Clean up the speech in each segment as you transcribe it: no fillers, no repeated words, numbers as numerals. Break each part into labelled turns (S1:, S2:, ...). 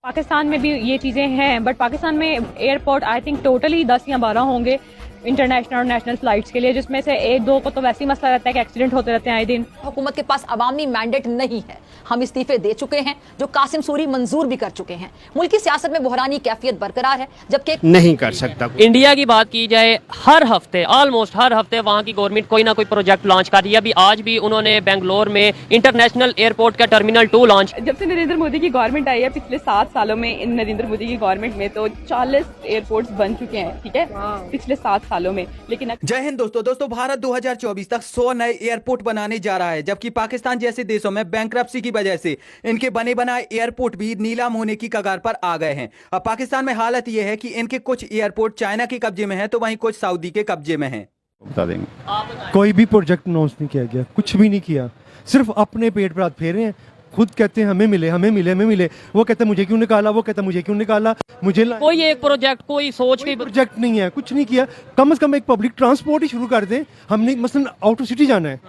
S1: पाकिस्तान में भी ये चीज़ें हैं, बट पाकिस्तान में एयरपोर्ट आई थिंक टोटली 10 या 12 होंगे इंटरनेशनल और नेशनल फ्लाइट्स के लिए, जिसमें से एक दो को तो वैसे ही मसला रहता है कि एक्सीडेंट होते रहते हैं आए दिन।
S2: हुकूमत के पास अवामी मैंडेट नहीं है। हम इस्तीफे दे चुके हैं, जो कासिम सूरी मंजूर भी कर चुके हैं। मुल्क की सियासत में बुहरानी कैफियत बरकरार है, जबकि
S3: नहीं कर सकता।
S4: इंडिया की बात की जाए, हर हफ्ते ऑलमोस्ट हर हफ्ते वहाँ की गवर्नमेंट कोई ना कोई प्रोजेक्ट लॉन्च कर रही है। अभी आज भी उन्होंने बेंगलोर में इंटरनेशनल एयरपोर्ट का टर्मिनल 2 लॉन्च।
S1: जब से नरेंद्र मोदी की गवर्नमेंट आई है पिछले 7 सालों में, इन नरेंद्र मोदी की गवर्नमेंट में तो 40 एयरपोर्ट्स बन चुके हैं, ठीक है, पिछले 7 सालों में। लेकिन
S5: जय हिंद दोस्तों, भारत 2024 तक 100 नए एयरपोर्ट बनाने जा रहा है, जबकि पाकिस्तान जैसे देशों में बैंकरप्सी की वजह से इनके बने बनाए एयरपोर्ट भी नीलाम होने की कगार पर आ गए हैं। अब पाकिस्तान में हालत यह है कि इनके कुछ एयरपोर्ट चाइना के कब्जे में हैं, तो वहीं कुछ सऊदी के कब्जे में हैं।
S6: बता देंगे। कोई भी प्रोजेक्ट अनाउंस नहीं किया गया, कुछ भी नहीं किया, सिर्फ अपने पेट पर हाथ फेरे हैं। खुद कहते हैं हमें मिले, हमें मिले, हमें मिले। वो कहता है मुझे क्यों निकाला, वो कहता है मुझे क्यों निकाला। मुझे
S4: कोई एक प्रोजेक्ट, कोई सोच के
S6: प्रोजेक्ट नहीं है, कुछ नहीं किया। कम से कम एक पब्लिक ट्रांसपोर्ट ही शुरू कर दें। हमने मसलन आउट ऑफ सिटी जाना है,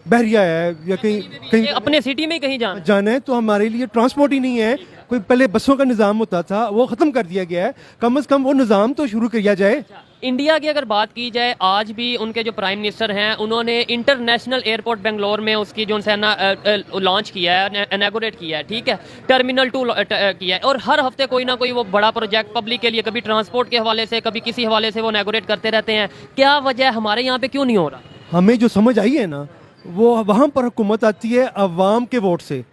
S6: बहरिया है या कहीं
S4: अपने सिटी में कहीं
S6: जाना है, तो हमारे लिए ट्रांसपोर्ट ही नहीं है। कोई पहले बसों का निज़ाम होता था, वो ख़त्म कर दिया गया है। कम से कम वो निज़ाम तो शुरू किया जाए।
S4: इंडिया की अगर बात की जाए, आज भी उनके जो प्राइम मिनिस्टर हैं, उन्होंने इंटरनेशनल एयरपोर्ट बेंगलोर में उसकी जो है ना लॉन्च किया है, इनॉग्रेट किया है, ठीक है, टर्मिनल 2 किया है। और हर हफ्ते कोई ना कोई वो बड़ा प्रोजेक्ट पब्लिक के लिए, कभी ट्रांसपोर्ट के हवाले से, कभी किसी हवाले से वो इनॉग्रेट करते रहते हैं। क्या वजह, हमारे यहाँ पे क्यों नहीं हो रहा?
S6: हमें जो समझ आई है ना, वो वहाँ पर हुकूमत आती है अवाम के वोट से,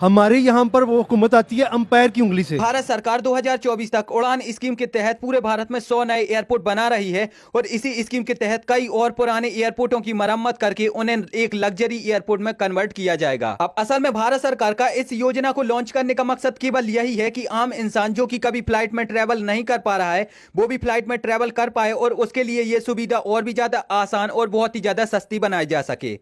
S6: हमारे यहाँ पर वो हुकूमत आती है अंपायर की उंगली से।
S5: भारत सरकार 2024 तक उड़ान स्कीम के तहत पूरे भारत में 100 नए एयरपोर्ट बना रही है, और इसी स्कीम के तहत कई और पुराने एयरपोर्टों की मरम्मत करके उन्हें एक लग्जरी एयरपोर्ट में कन्वर्ट किया जाएगा। अब असल में भारत सरकार का इस योजना को लॉन्च करने का मकसद केवल यही है कि आम इंसान जो कि कभी फ्लाइट में ट्रेवल नहीं कर पा रहा है, वो भी फ्लाइट में ट्रेवल कर पाए, और उसके लिए ये सुविधा और भी ज्यादा आसान और बहुत ही ज्यादा सस्ती बनाई जा सके।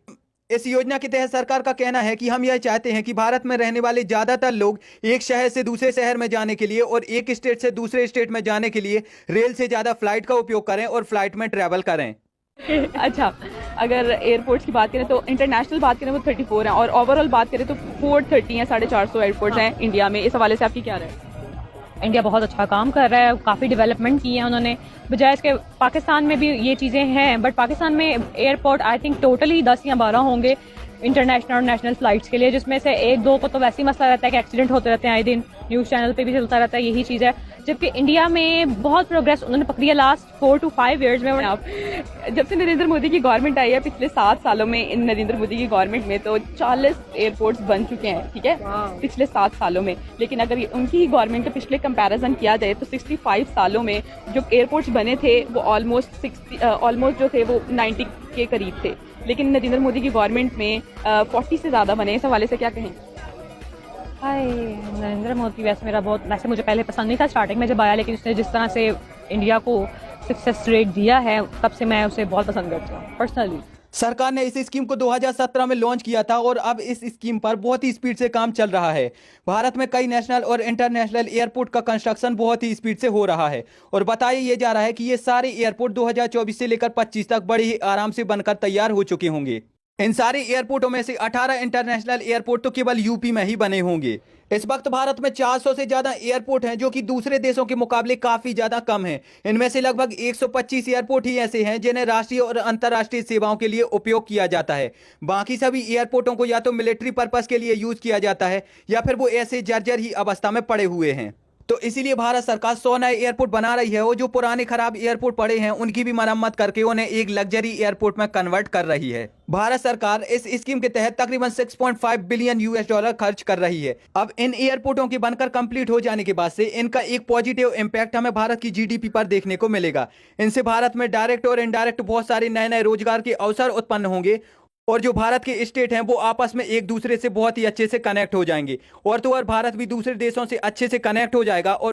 S5: इस योजना के तहत सरकार का कहना है कि हम यह चाहते हैं कि भारत में रहने वाले ज्यादातर लोग एक शहर से दूसरे शहर में जाने के लिए और एक स्टेट से दूसरे स्टेट में जाने के लिए रेल से ज्यादा फ्लाइट का उपयोग करें और फ्लाइट में ट्रैवल करें।
S1: अच्छा, अगर एयरपोर्ट्स की बात करें तो इंटरनेशनल बात करें वो 34 हैं, और ओवरऑल बात करें तो 430 हैं, 450 एयरपोर्ट्स हैं इंडिया में। इस हवाले से आपकी क्या राय है? इंडिया बहुत अच्छा काम कर रहा है, काफ़ी डेवलपमेंट की है उन्होंने, बजाय इसके पाकिस्तान में भी ये चीज़ें हैं, बट पाकिस्तान में एयरपोर्ट आई थिंक टोटली 10 या 12 होंगे इंटरनेशनल और नेशनल फ्लाइट्स के लिए, जिसमें से एक दो को तो वैसे ही मसला रहता है कि एक्सीडेंट होते रहते हैं आए दिन, न्यूज़ चैनल पे भी चलता रहता है यही चीज़ है। जबकि इंडिया में बहुत प्रोग्रेस उन्होंने पकड़ी है लास्ट 4 to 5 ईयर्स में। आप जब से नरेंद्र मोदी की गवर्नमेंट आई है पिछले 7 सालों में, इन नरेंद्र मोदी की गवर्नमेंट में तो 40 एयरपोर्ट्स बन चुके हैं, ठीक है, पिछले 7 सालों में। लेकिन अगर उनकी गवर्नमेंट के पिछले कंपैरिजन किया जाए तो 65 सालों में जो एयरपोर्ट्स बने थे वो ऑलमोस्ट जो थे वो 90 के करीब थे, लेकिन नरेंद्र मोदी की गवर्नमेंट में 40 से ज़्यादा बने। इस हवाले से क्या कहें? हाय, नरेंद्र मोदी वैसे मुझे पहले पसंद नहीं था स्टार्टिंग में जब आया, लेकिन उसने जिस तरह से इंडिया को सक्सेस रेट दिया है, तब से मैं उसे बहुत पसंद करता हूँ पर्सनली।
S5: सरकार ने इस स्कीम को 2017 में लॉन्च किया था, और अब इस स्कीम पर बहुत ही स्पीड से काम चल रहा है। भारत में कई नेशनल और इंटरनेशनल एयरपोर्ट का कंस्ट्रक्शन बहुत ही स्पीड से हो रहा है, और बताया ये जा रहा है कि ये सारे एयरपोर्ट 2024 से लेकर 25 तक बड़े ही आराम से बनकर तैयार हो चुके होंगे। इन सारे एयरपोर्टों में से 18 इंटरनेशनल एयरपोर्ट तो केवल यूपी में ही बने होंगे। इस वक्त भारत में 400 से ज्यादा एयरपोर्ट हैं, जो कि दूसरे देशों के मुकाबले काफी ज्यादा कम हैं। इनमें से लगभग 125 एयरपोर्ट ही ऐसे हैं जिन्हें राष्ट्रीय और अंतर्राष्ट्रीय सेवाओं के लिए उपयोग किया जाता है। बाकी सभी एयरपोर्टों को या तो मिलिट्री पर्पस के लिए यूज किया जाता है, या फिर वो ऐसे जर्जर ही अवस्था में पड़े हुए हैं। तो इसीलिए भारत सरकार 100 नए एयरपोर्ट बना रही है, और जो पुराने खराब एयरपोर्ट पड़े हैं उनकी भी मरम्मत करके उन्हें एक लग्जरी एयरपोर्ट में कन्वर्ट कर रही है। भारत सरकार इस स्कीम के तहत तकरीबन $6.5 बिलियन खर्च कर रही है। अब इन एयरपोर्टों के बनकर कंप्लीट हो जाने के बाद से इनका एक पॉजिटिव इम्पैक्ट हमें भारत की जीडीपी पर देखने को मिलेगा। इनसे भारत में डायरेक्ट और इनडायरेक्ट बहुत सारे नए नए रोजगार के अवसर उत्पन्न होंगे, और जो भारत के स्टेट हैं वो आपस में एक दूसरे से बहुत ही अच्छे से कनेक्ट हो जाएंगे, और तो और भारत भी दूसरे देशों से अच्छे से कनेक्ट हो जाएगा। और